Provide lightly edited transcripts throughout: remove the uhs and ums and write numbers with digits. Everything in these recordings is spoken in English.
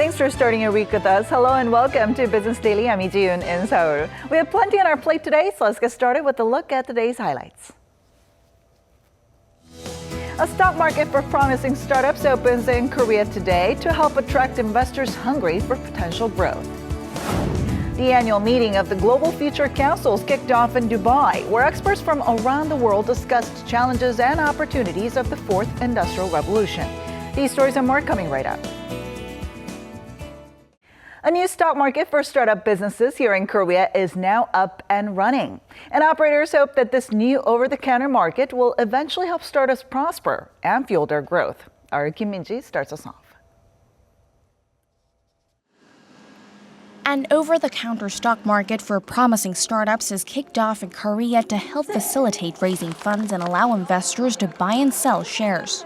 Thanks for starting your week with us. Hello and welcome to Business Daily. I'm Ji-yoon in Seoul. We have plenty on our plate today, so let's get started with a look at today's highlights. A stock market for promising startups opens in Korea today to help attract investors hungry for potential growth. The annual meeting of the Global Future Councils kicked off in Dubai, where experts from around the world discussed challenges and opportunities of the fourth industrial revolution. These stories and more coming right up. A new stock market for startup businesses here in Korea is now up and running. And operators hope that this new over-the-counter market will eventually help startups prosper and fuel their growth. Our Kim Min-ji starts us off. An over-the-counter stock market for promising startups has kicked off in Korea to help facilitate raising funds and allow investors to buy and sell shares.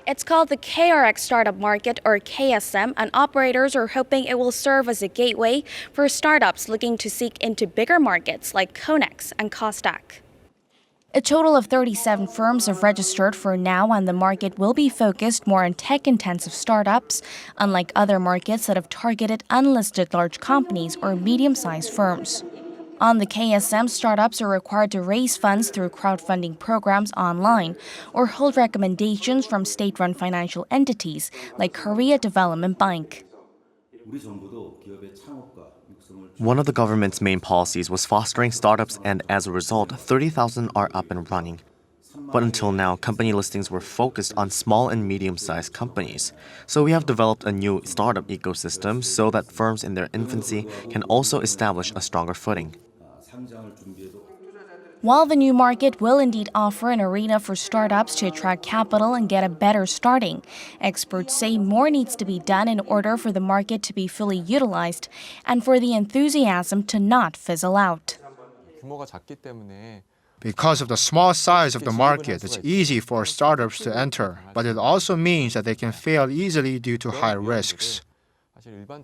It's called the KRX Startup Market, or KSM, and operators are hoping it will serve as a gateway for startups looking to seek into bigger markets like Konex and Kosdaq. A total of 37 firms have registered for now, and the market will be focused more on tech-intensive startups, unlike other markets that have targeted unlisted large companies or medium-sized firms. On the KSM, startups are required to raise funds through crowdfunding programs online or hold recommendations from state-run financial entities like Korea Development Bank. One of the government's main policies was fostering startups, and as a result, 30,000 are up and running. But until now, company listings were focused on small and medium-sized companies. So we have developed a new startup ecosystem so that firms in their infancy can also establish a stronger footing. While the new market will indeed offer an arena for startups to attract capital and get a better starting, experts say more needs to be done in order for the market to be fully utilized and for the enthusiasm to not fizzle out. Because of the small size of the market, it's easy for startups to enter, but it also means that they can fail easily due to high risks.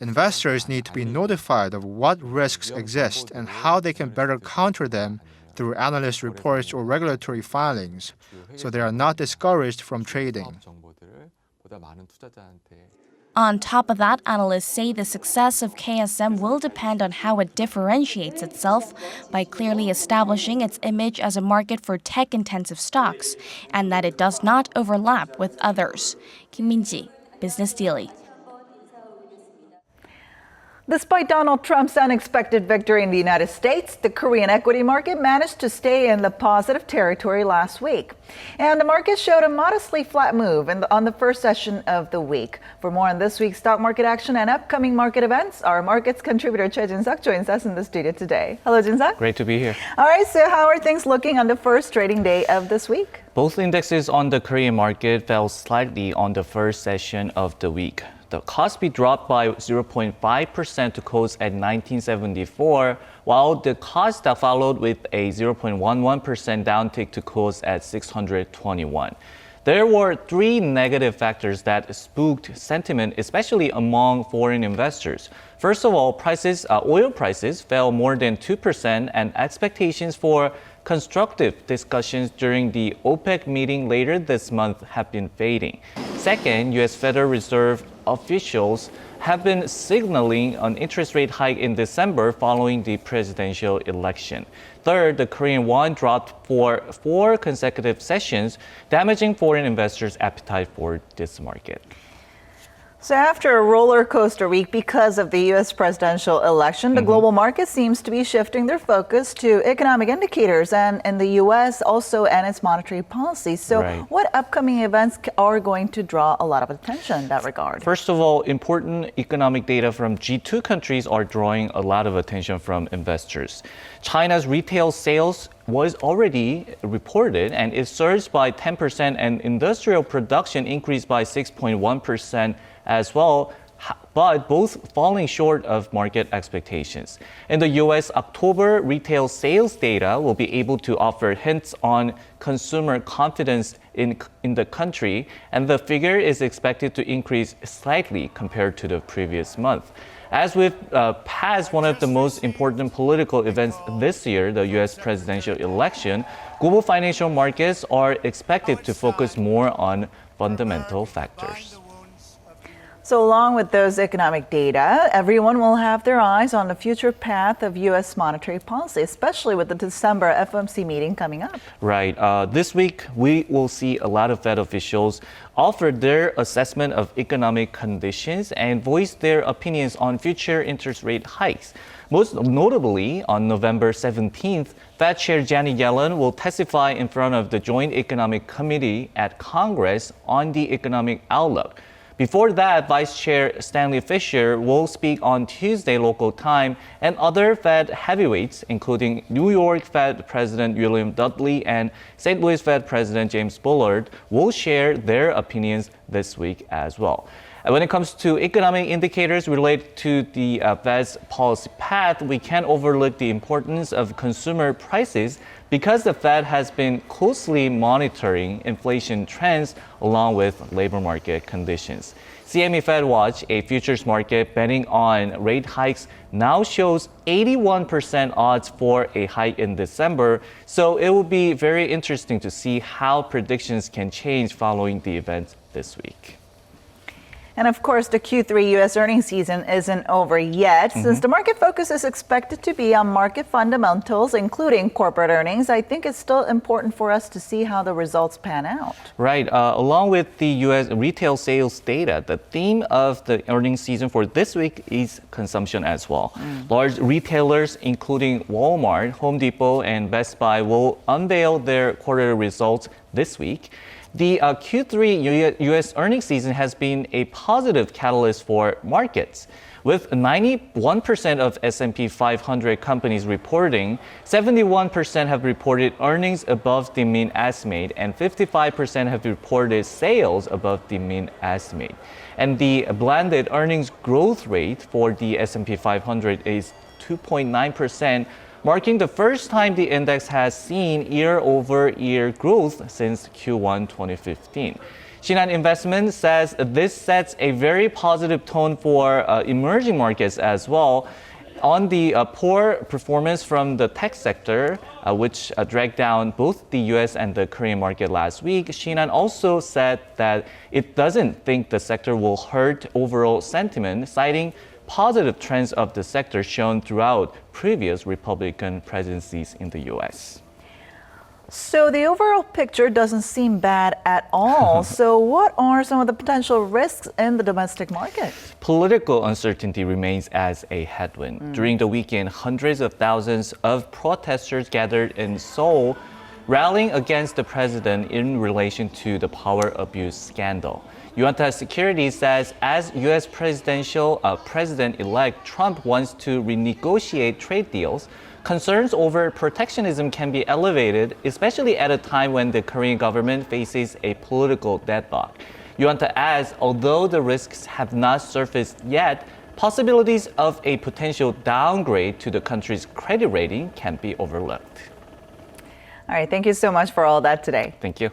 Investors need to be notified of what risks exist and how they can better counter them through analyst reports or regulatory filings, so they are not discouraged from trading. On top of that, analysts say the success of KSM will depend on how it differentiates itself by clearly establishing its image as a market for tech-intensive stocks and that it does not overlap with others. Kim Min-ji, Business Daily. Despite Donald Trump's unexpected victory in the United States, the Korean equity market managed to stay in the positive territory last week. And the market showed a modestly flat move on the first session of the week. For more on this week's stock market action and upcoming market events, our markets contributor Choi Jin-sak joins us in the studio today. Hello, Jin-sak. Great to be here. All right, so how are things looking on the first trading day of this week? Both indexes on the Korean market fell slightly on the first session of the week. The Kospi dropped by 0.5% to close at 1974, while the Kosdaq followed with a 0.11% downtick to close at 621. There were three negative factors that spooked sentiment, especially among foreign investors. First of all, oil prices fell more than 2%, and expectations for constructive discussions during the OPEC meeting later this month have been fading. Second, U.S. Federal Reserve officials have been signaling an interest rate hike in December following the presidential election. Third, the Korean won dropped for 4 consecutive sessions, damaging foreign investors' appetite for this market. So after a roller coaster week because of the U.S. presidential election, the global market seems to be shifting their focus to economic indicators and in the U.S. also and its monetary policy. So what upcoming events are going to draw a lot of attention in that regard? First of all, important economic data from G2 countries are drawing a lot of attention from investors. China's retail sales was already reported and it surged by 10% and industrial production increased by 6.1% as well, but both falling short of market expectations. In the U.S., October retail sales data will be able to offer hints on consumer confidence in the country, and the figure is expected to increase slightly compared to the previous month. As we've passed one of the most important political events this year, the U.S. presidential election, global financial markets are expected to focus more on fundamental factors. So along with those economic data, everyone will have their eyes on the future path of U.S. monetary policy, especially with the December FOMC meeting coming up. Right. This week, we will see a lot of Fed officials offer their assessment of economic conditions and voice their opinions on future interest rate hikes. Most notably, on November 17th, Fed Chair Janet Yellen will testify in front of the Joint Economic Committee at Congress on the economic outlook. Before that, Vice Chair Stanley Fischer will speak on Tuesday local time, and other Fed heavyweights, including New York Fed President William Dudley and St. Louis Fed President James Bullard, will share their opinions this week as well. When it comes to economic indicators related to the Fed's policy path, we can't overlook the importance of consumer prices because the Fed has been closely monitoring inflation trends along with labor market conditions. CME Fed Watch, a futures market betting on rate hikes, now shows 81% odds for a hike in December, so it will be very interesting to see how predictions can change following the events this week. And of course, the Q3 U.S. earnings season isn't over yet. Since the market focus is expected to be on market fundamentals, including corporate earnings, I think it's still important for us to see how the results pan out. Right. Along with the U.S. retail sales data, the theme of the earnings season for this week is consumption as well. Large retailers, including Walmart, Home Depot, and Best Buy, will unveil their quarterly results this week. The Q3 U.S. earnings season has been a positive catalyst for markets. With 91% of S&P 500 companies reporting, 71% have reported earnings above the mean estimate, and 55% have reported sales above the mean estimate. And the blended earnings growth rate for the S&P 500 is 2.9%, marking the first time the index has seen year-over-year growth since Q1 2015. Shinhan Investment says this sets a very positive tone for emerging markets as well. On the poor performance from the tech sector, which dragged down both the US and the Korean market last week, Shinhan also said that it doesn't think the sector will hurt overall sentiment, citing positive trends of the sector shown throughout previous Republican presidencies in the U.S. So the overall picture doesn't seem bad at all. So what are some of the potential risks in the domestic market? Political uncertainty remains as a headwind. During the weekend, hundreds of thousands of protesters gathered in Seoul, rallying against the president in relation to the power abuse scandal. Yuanta Securities says as U.S. President-elect Trump wants to renegotiate trade deals, concerns over protectionism can be elevated, especially at a time when the Korean government faces a political deadlock. Yuanta adds, although the risks have not surfaced yet, possibilities of a potential downgrade to the country's credit rating can be overlooked. All right, thank you so much for all that today. Thank you.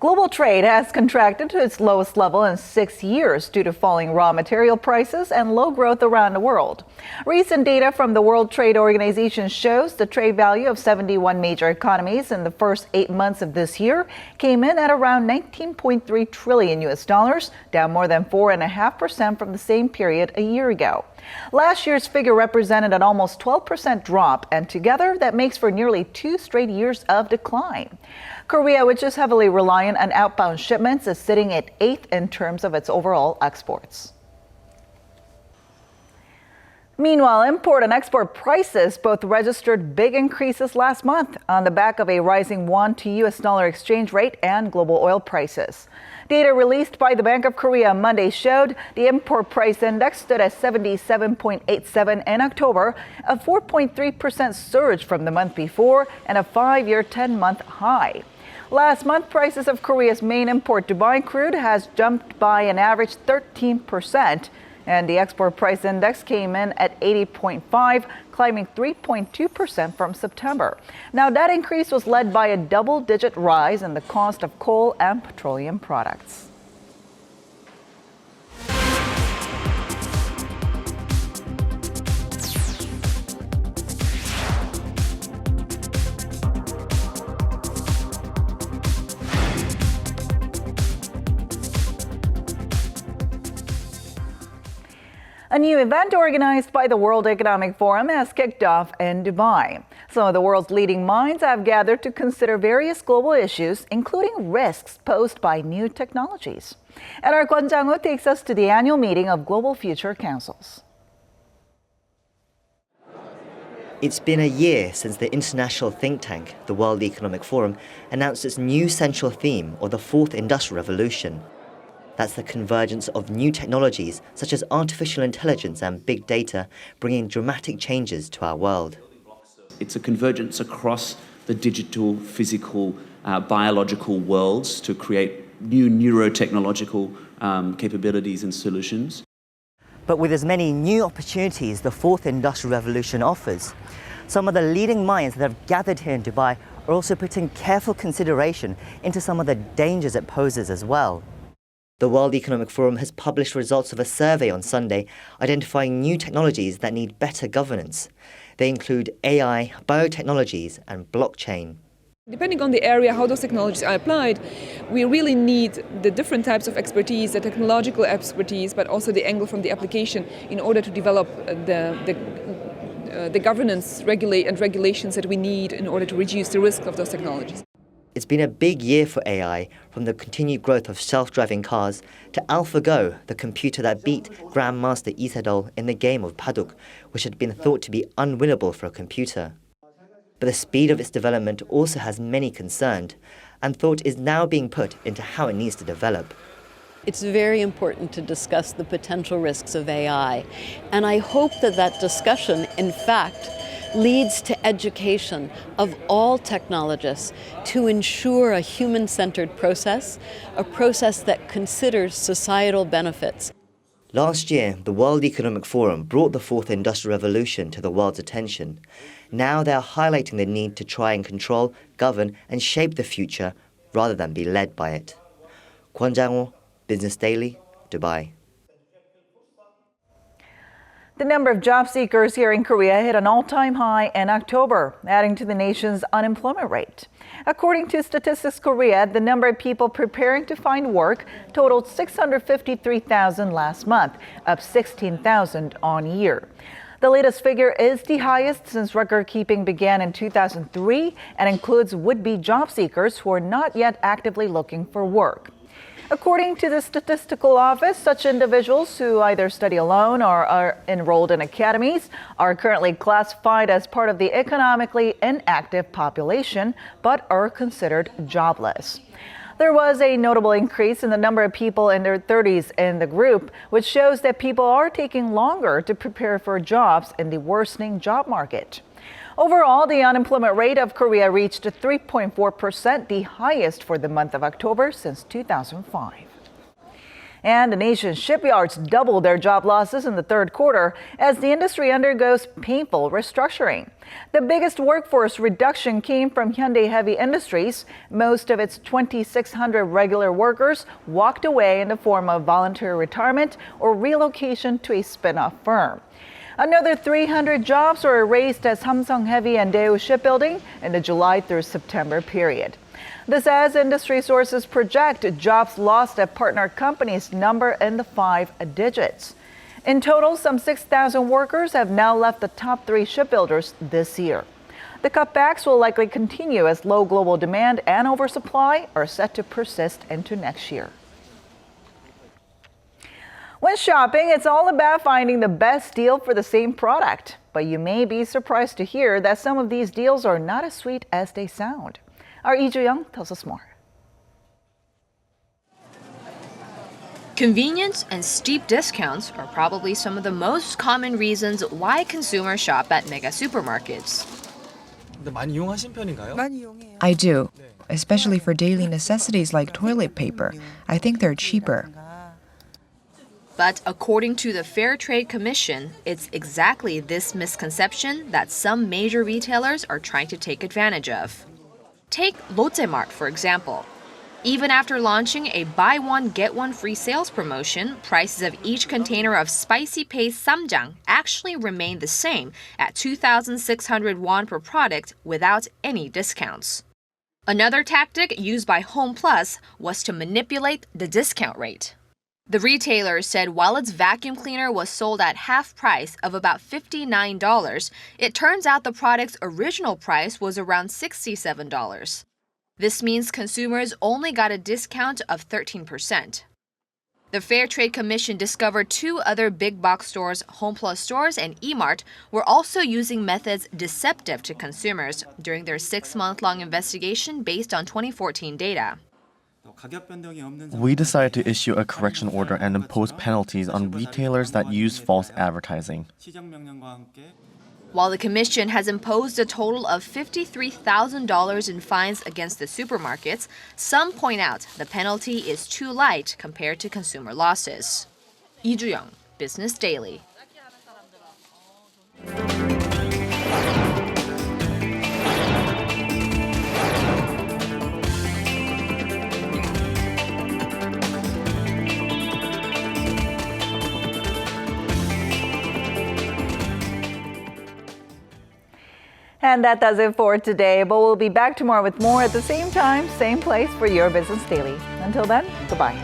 Global trade has contracted to its lowest level in 6 years due to falling raw material prices and low growth around the world. Recent data from the World Trade Organization shows the trade value of 71 major economies in the first 8 months of this year came in at around $19.3 trillion, down more than 4.5% from the same period a year ago. Last year's figure represented an almost 12% drop, and together that makes for nearly 2 straight years of decline. Korea, which is heavily reliant on outbound shipments, is sitting at 8th in terms of its overall exports. Meanwhile, import and export prices both registered big increases last month on the back of a rising won to US dollar exchange rate and global oil prices. Data released by the Bank of Korea on Monday showed the import price index stood at 77.87 in October, a 4.3% surge from the month before and a 5-year 10-month high. Last month, prices of Korea's main import Dubai crude has jumped by an average 13%, and the export price index came in at 80.5, climbing 3.2% from September. Now, that increase was led by a double-digit rise in the cost of coal and petroleum products. A new event organized by the World Economic Forum has kicked off in Dubai. Some of the world's leading minds have gathered to consider various global issues, including risks posed by new technologies. And our Kwon Jang-woo takes us to the annual meeting of Global Future Councils. It's been a year since the international think tank, the World Economic Forum, announced its new central theme, or the Fourth Industrial Revolution. That's the convergence of new technologies such as artificial intelligence and big data, bringing dramatic changes to our world. It's a convergence across the digital, physical, biological worlds to create new neurotechnological capabilities and solutions. But with as many new opportunities the Fourth Industrial Revolution offers, some of the leading minds that have gathered here in Dubai are also putting careful consideration into some of the dangers it poses as well. The World Economic Forum has published results of a survey on Sunday identifying new technologies that need better governance. They include AI, biotechnologies, and blockchain. Depending on the area, how those technologies are applied, we really need the different types of expertise, the technological expertise, but also the angle from the application in order to develop the governance and regulations that we need in order to reduce the risk of those technologies. It's been a big year for AI, from the continued growth of self-driving cars to AlphaGo, the computer that beat Grandmaster Isadol in the game of Paduk, which had been thought to be unwinnable for a computer. But the speed of its development also has many concerned, and thought is now being put into how it needs to develop. It's very important to discuss the potential risks of AI, and I hope that that discussion, in fact, leads to education of all technologists to ensure a human-centered process, a process that considers societal benefits. Last year, the World Economic Forum brought the Fourth Industrial Revolution to the world's attention. Now they are highlighting the need to try and control, govern and shape the future rather than be led by it. Kwon Jang-woo, Business Daily, Dubai. The number of job seekers here in Korea hit an all-time high in October, adding to the nation's unemployment rate. According to Statistics Korea, the number of people preparing to find work totaled 653,000 last month, up 16,000 on year. The latest figure is the highest since record-keeping began in 2003 and includes would-be job seekers who are not yet actively looking for work. According to the Statistical Office, such individuals who either study alone or are enrolled in academies are currently classified as part of the economically inactive population, but are considered jobless. There was a notable increase in the number of people in their 30s in the group, which shows that people are taking longer to prepare for jobs in the worsening job market. Overall, the unemployment rate of Korea reached 3.4%, the highest for the month of October since 2005. And the nation's shipyards doubled their job losses in the third quarter as the industry undergoes painful restructuring. The biggest workforce reduction came from Hyundai Heavy Industries. Most of its 2,600 regular workers walked away in the form of voluntary retirement or relocation to a spin-off firm. Another 300 jobs were erased at Samsung Heavy and Daewoo Shipbuilding in the July through September period. This as industry sources project jobs lost at partner companies number in the 5 digits. In total, some 6,000 workers have now left the top 3 shipbuilders this year. The cutbacks will likely continue as low global demand and oversupply are set to persist into next year. When shopping, it's all about finding the best deal for the same product. But you may be surprised to hear that some of these deals are not as sweet as they sound. Our Lee Joo-young tells us more. Convenience and steep discounts are probably some of the most common reasons why consumers shop at mega supermarkets. I do, especially for daily necessities like toilet paper. I think they're cheaper. But according to the Fair Trade Commission, it's exactly this misconception that some major retailers are trying to take advantage of. Take Lotte Mart, for example. Even after launching a buy one, get one free sales promotion, prices of each container of spicy paste samjang actually remain the same at 2,600 won per product without any discounts. Another tactic used by Home Plus was to manipulate the discount rate. The retailer said while its vacuum cleaner was sold at half price of about $59, it turns out the product's original price was around $67. This means consumers only got a discount of 13%. The Fair Trade Commission discovered 2 other big box stores, HomePlus stores and Emart, were also using methods deceptive to consumers during their 6-month-long investigation based on 2014 data. We decided to issue a correction order and impose penalties on retailers that use false advertising. While the Commission has imposed a total of $53,000 in fines against the supermarkets, some point out the penalty is too light compared to consumer losses. Lee Ju-young, Business Daily. And that does it for today, but we'll be back tomorrow with more at the same time, same place for your Business Daily. Until then, goodbye.